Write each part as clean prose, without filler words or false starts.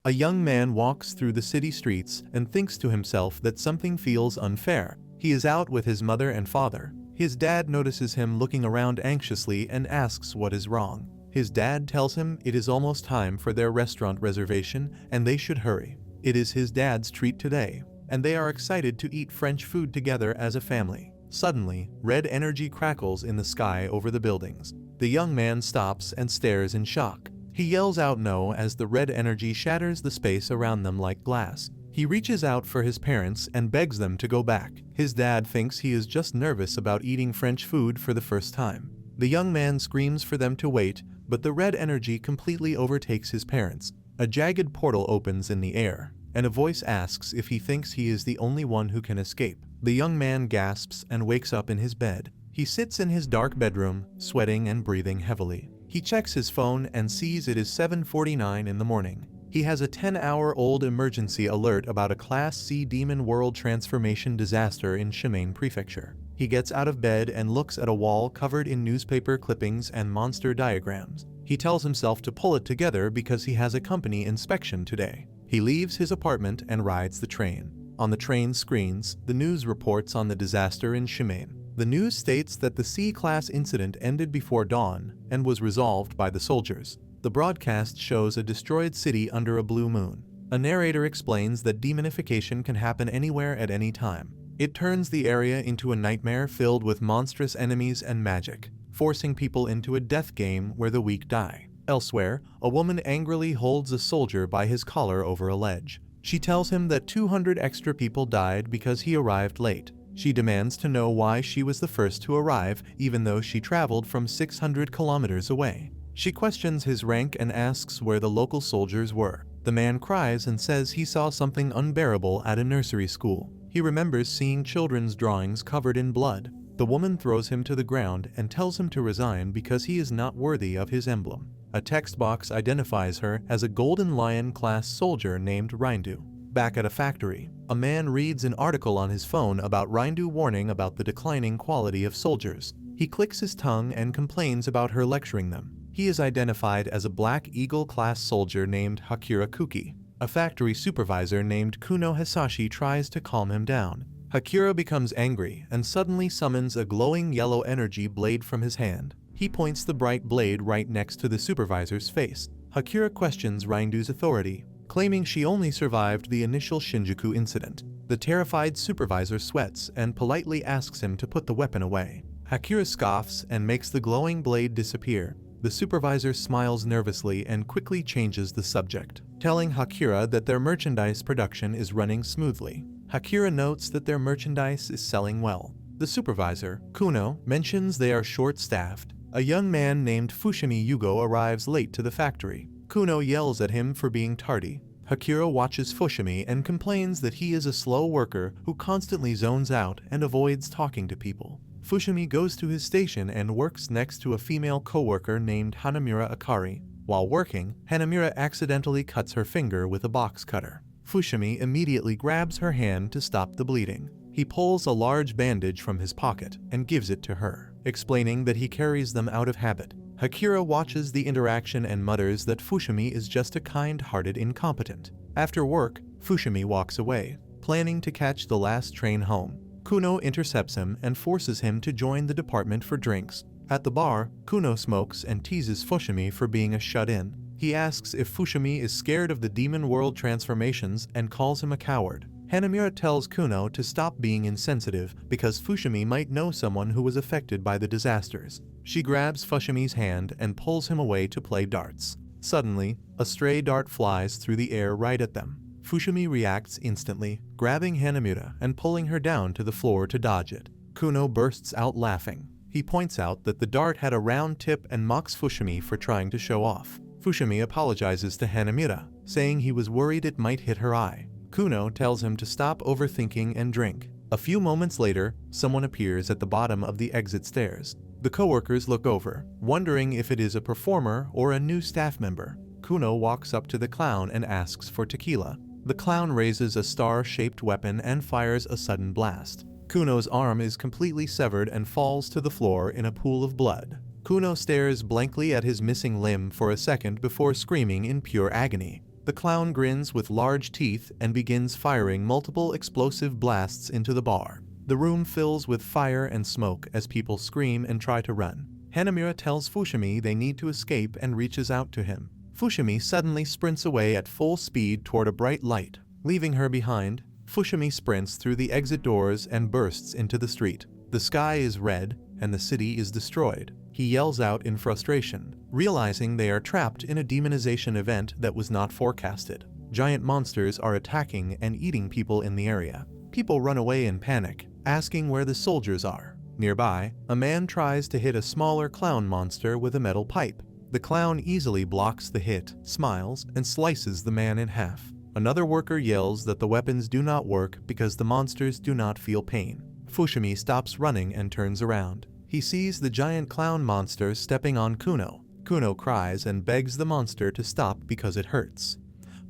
A young man walks through the city streets and thinks to himself that something feels unfair. He is out with his mother and father. His dad notices him looking around anxiously and asks what is wrong. His dad tells him it is almost time for their restaurant reservation and they should hurry. It is his dad's treat today, and they are excited to eat French food together as a family. Suddenly, red energy crackles in the sky over the buildings. The young man stops and stares in shock. He yells out no as the red energy shatters the space around them like glass. He reaches out for his parents and begs them to go back. His dad thinks he is just nervous about eating French food for the first time. The young man screams for them to wait, but the red energy completely overtakes his parents. A jagged portal opens in the air, and a voice asks if he thinks he is the only one who can escape. The young man gasps and wakes up in his bed. He sits in his dark bedroom, sweating and breathing heavily. He checks his phone and sees it is 7:49 in the morning. He has a 10-hour-old emergency alert about a Class C Demon World transformation disaster in Shimane Prefecture. He gets out of bed and looks at a wall covered in newspaper clippings and monster diagrams. He tells himself to pull it together because he has a company inspection today. He leaves his apartment and rides the train. On the train screens, the news reports on the disaster in Shimane. The news states that the C-class incident ended before dawn and was resolved by the soldiers. The broadcast shows a destroyed city under a blue moon. A narrator explains that demonification can happen anywhere at any time. It turns the area into a nightmare filled with monstrous enemies and magic, forcing people into a death game where the weak die. Elsewhere, a woman angrily holds a soldier by his collar over a ledge. She tells him that 200 extra people died because he arrived late. She demands to know why she was the first to arrive, even though she traveled from 600 kilometers away. She questions his rank and asks where the local soldiers were. The man cries and says he saw something unbearable at a nursery school. He remembers seeing children's drawings covered in blood. The woman throws him to the ground and tells him to resign because he is not worthy of his emblem. A text box identifies her as a Golden Lion-class soldier named Rindu. Back at a factory, a man reads an article on his phone about Rindu warning about the declining quality of soldiers. He clicks his tongue and complains about her lecturing them. He is identified as a Black Eagle-class soldier named Hakira Kuki. A factory supervisor named Kuno Hisashi tries to calm him down. Hakira becomes angry and suddenly summons a glowing yellow energy blade from his hand. He points the bright blade right next to the supervisor's face. Hakira questions Rindu's authority, claiming she only survived the initial Shinjuku incident. The terrified supervisor sweats and politely asks him to put the weapon away. Hakira scoffs and makes the glowing blade disappear. The supervisor smiles nervously and quickly changes the subject, telling Hakira that their merchandise production is running smoothly. Hakira notes that their merchandise is selling well. The supervisor, Kuno, mentions they are short-staffed. A young man named Fushimi Yugo arrives late to the factory. Kuno yells at him for being tardy. Hakira watches Fushimi and complains that he is a slow worker who constantly zones out and avoids talking to people. Fushimi goes to his station and works next to a female co-worker named Hanamura Akari. While working, Hanamura accidentally cuts her finger with a box cutter. Fushimi immediately grabs her hand to stop the bleeding. He pulls a large bandage from his pocket and gives it to her, explaining that he carries them out of habit. Hakira watches the interaction and mutters that Fushimi is just a kind-hearted incompetent. After work, Fushimi walks away, planning to catch the last train home. Kuno intercepts him and forces him to join the department for drinks. At the bar, Kuno smokes and teases Fushimi for being a shut-in. He asks if Fushimi is scared of the Demon World transformations and calls him a coward. Hanamura tells Kuno to stop being insensitive because Fushimi might know someone who was affected by the disasters. She grabs Fushimi's hand and pulls him away to play darts. Suddenly, a stray dart flies through the air right at them. Fushimi reacts instantly, grabbing Hanamura and pulling her down to the floor to dodge it. Kuno bursts out laughing. He points out that the dart had a round tip and mocks Fushimi for trying to show off. Fushimi apologizes to Hanamura, saying he was worried it might hit her eye. Kuno tells him to stop overthinking and drink. A few moments later, someone appears at the bottom of the exit stairs. The coworkers look over, wondering if it is a performer or a new staff member. Kuno walks up to the clown and asks for tequila. The clown raises a star-shaped weapon and fires a sudden blast. Kuno's arm is completely severed and falls to the floor in a pool of blood. Kuno stares blankly at his missing limb for a second before screaming in pure agony. The clown grins with large teeth and begins firing multiple explosive blasts into the bar. The room fills with fire and smoke as people scream and try to run. Hanamura tells Fushimi they need to escape and reaches out to him. Fushimi suddenly sprints away at full speed toward a bright light. Leaving her behind, Fushimi sprints through the exit doors and bursts into the street. The sky is red, and the city is destroyed. He yells out in frustration, realizing they are trapped in a demonization event that was not forecasted. Giant monsters are attacking and eating people in the area. People run away in panic, asking where the soldiers are. Nearby, a man tries to hit a smaller clown monster with a metal pipe. The clown easily blocks the hit, smiles, and slices the man in half. Another worker yells that the weapons do not work because the monsters do not feel pain. Fushimi stops running and turns around. He sees the giant clown monster stepping on Kuno. Kuno cries and begs the monster to stop because it hurts.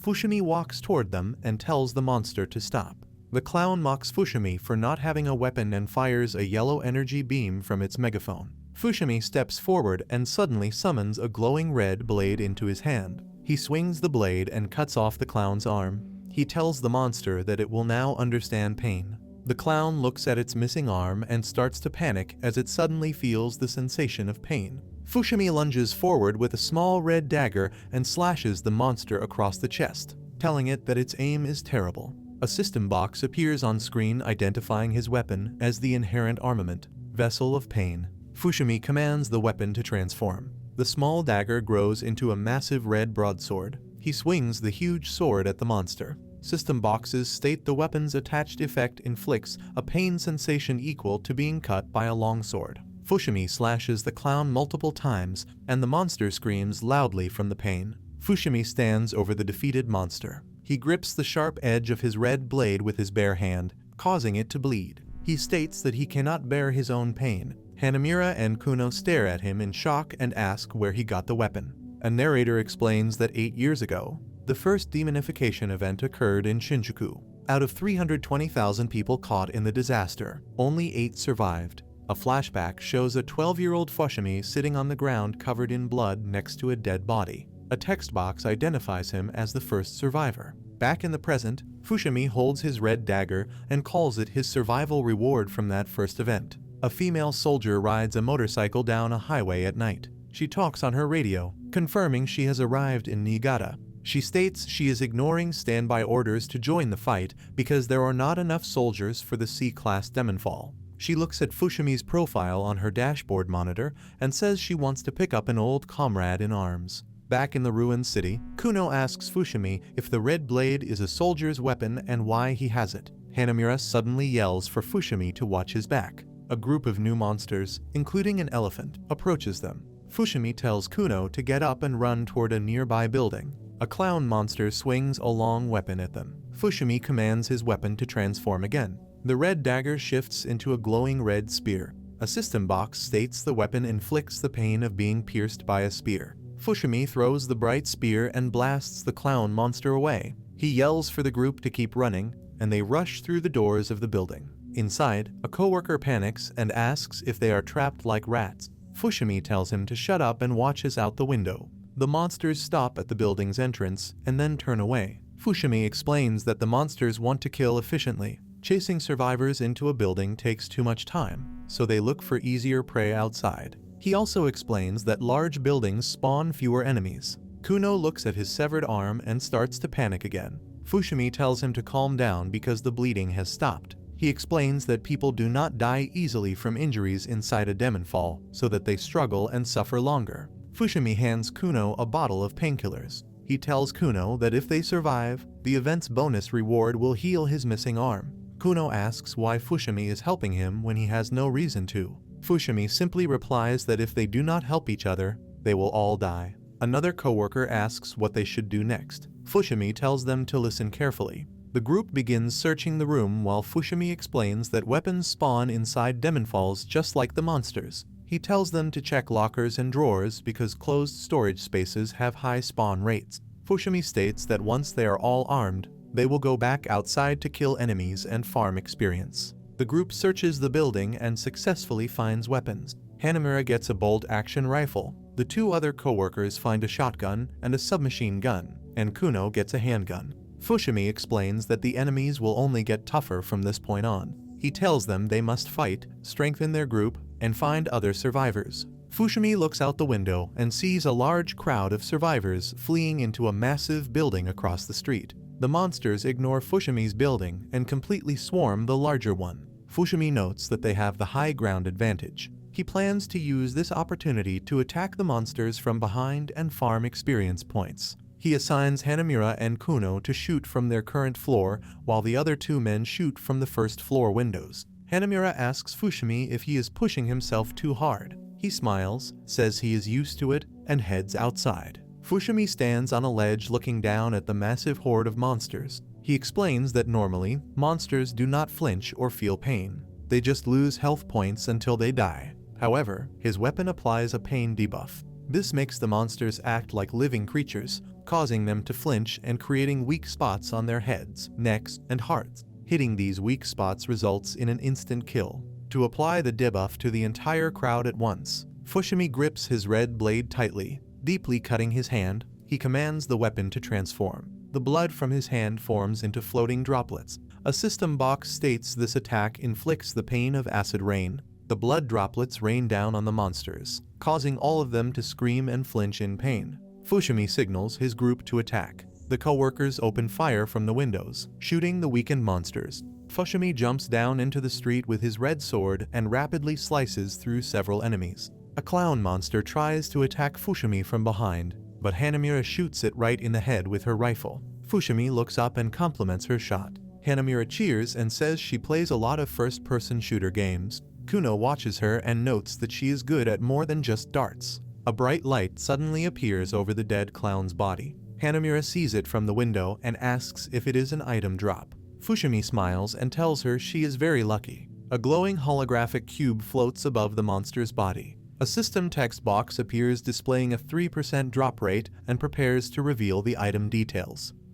Fushimi walks toward them and tells the monster to stop. The clown mocks Fushimi for not having a weapon and fires a yellow energy beam from its megaphone. Fushimi steps forward and suddenly summons a glowing red blade into his hand. He swings the blade and cuts off the clown's arm. He tells the monster that it will now understand pain. The clown looks at its missing arm and starts to panic as it suddenly feels the sensation of pain. Fushimi lunges forward with a small red dagger and slashes the monster across the chest, telling it that its aim is terrible. A system box appears on screen identifying his weapon as the inherent armament, Vessel of Pain. Fushimi commands the weapon to transform. The small dagger grows into a massive red broadsword. He swings the huge sword at the monster. System boxes state the weapon's attached effect inflicts a pain sensation equal to being cut by a longsword. Fushimi slashes the clown multiple times, and the monster screams loudly from the pain. Fushimi stands over the defeated monster. He grips the sharp edge of his red blade with his bare hand, causing it to bleed. He states that he cannot bear his own pain. Hanamura and Kuno stare at him in shock and ask where he got the weapon. A narrator explains that 8 years ago, the first demonification event occurred in Shinjuku. Out of 320,000 people caught in the disaster, only 8 survived. A flashback shows a 12-year-old Fushimi sitting on the ground covered in blood next to a dead body. A text box identifies him as the first survivor. Back in the present, Fushimi holds his red dagger and calls it his survival reward from that first event. A female soldier rides a motorcycle down a highway at night. She talks on her radio, confirming she has arrived in Niigata. She states she is ignoring standby orders to join the fight because there are not enough soldiers for the C-class Demonfall. She looks at Fushimi's profile on her dashboard monitor and says she wants to pick up an old comrade in arms. Back in the ruined city, Kuno asks Fushimi if the red blade is a soldier's weapon and why he has it. Hanamura suddenly yells for Fushimi to watch his back. A group of new monsters, including an elephant, approaches them. Fushimi tells Kuno to get up and run toward a nearby building. A clown monster swings a long weapon at them. Fushimi commands his weapon to transform again. The red dagger shifts into a glowing red spear. A system box states the weapon inflicts the pain of being pierced by a spear. Fushimi throws the bright spear and blasts the clown monster away. He yells for the group to keep running, and they rush through the doors of the building. Inside, a coworker panics and asks if they are trapped like rats. Fushimi tells him to shut up and watches out the window. The monsters stop at the building's entrance and then turn away. Fushimi explains that the monsters want to kill efficiently. Chasing survivors into a building takes too much time, so they look for easier prey outside. He also explains that large buildings spawn fewer enemies. Kuno looks at his severed arm and starts to panic again. Fushimi tells him to calm down because the bleeding has stopped. He explains that people do not die easily from injuries inside a Demonfall, so that they struggle and suffer longer. Fushimi hands Kuno a bottle of painkillers. He tells Kuno that if they survive, the event's bonus reward will heal his missing arm. Kuno asks why Fushimi is helping him when he has no reason to. Fushimi simply replies that if they do not help each other, they will all die. Another coworker asks what they should do next. Fushimi tells them to listen carefully. The group begins searching the room while Fushimi explains that weapons spawn inside Demonfalls just like the monsters. He tells them to check lockers and drawers because closed storage spaces have high spawn rates. Fushimi states that once they are all armed, they will go back outside to kill enemies and farm experience. The group searches the building and successfully finds weapons. Hanamura gets a bolt-action rifle. The 2 other coworkers find a shotgun and a submachine gun. and Kuno gets a handgun. Fushimi explains that the enemies will only get tougher from this point on. He tells them they must fight, strengthen their group, and find other survivors. Fushimi looks out the window and sees a large crowd of survivors fleeing into a massive building across the street. The monsters ignore Fushimi's building and completely swarm the larger one. Fushimi notes that they have the high ground advantage. He plans to use this opportunity to attack the monsters from behind and farm experience points. He assigns Hanamura and Kuno to shoot from their current floor, while the other two men shoot from the first floor windows. Hanamura asks Fushimi if he is pushing himself too hard. He smiles, says he is used to it, and heads outside. Fushimi stands on a ledge looking down at the massive horde of monsters. He explains that normally, monsters do not flinch or feel pain. They just lose health points until they die. However, his weapon applies a pain debuff. This makes the monsters act like living creatures, causing them to flinch and creating weak spots on their heads, necks, and hearts. Hitting these weak spots results in an instant kill. To apply the debuff to the entire crowd at once, Fushimi grips his red blade tightly, deeply cutting his hand. He commands the weapon to transform. The blood from his hand forms into floating droplets. A system box states this attack inflicts the pain of acid rain. The blood droplets rain down on the monsters, causing all of them to scream and flinch in pain. Fushimi signals his group to attack. The co-workers open fire from the windows, shooting the weakened monsters. Fushimi jumps down into the street with his red sword and rapidly slices through several enemies. A clown monster tries to attack Fushimi from behind, but Hanamura shoots it right in the head with her rifle. Fushimi looks up and compliments her shot. Hanamura cheers and says she plays a lot of first-person shooter games. Kuno watches her and notes that she is good at more than just darts. A bright light suddenly appears over the dead clown's body. Hanamura sees it from the window and asks if it is an item drop. Fushimi smiles and tells her she is very lucky. A glowing holographic cube floats above the monster's body. A system text box appears displaying a 3% drop rate and prepares to reveal the item details.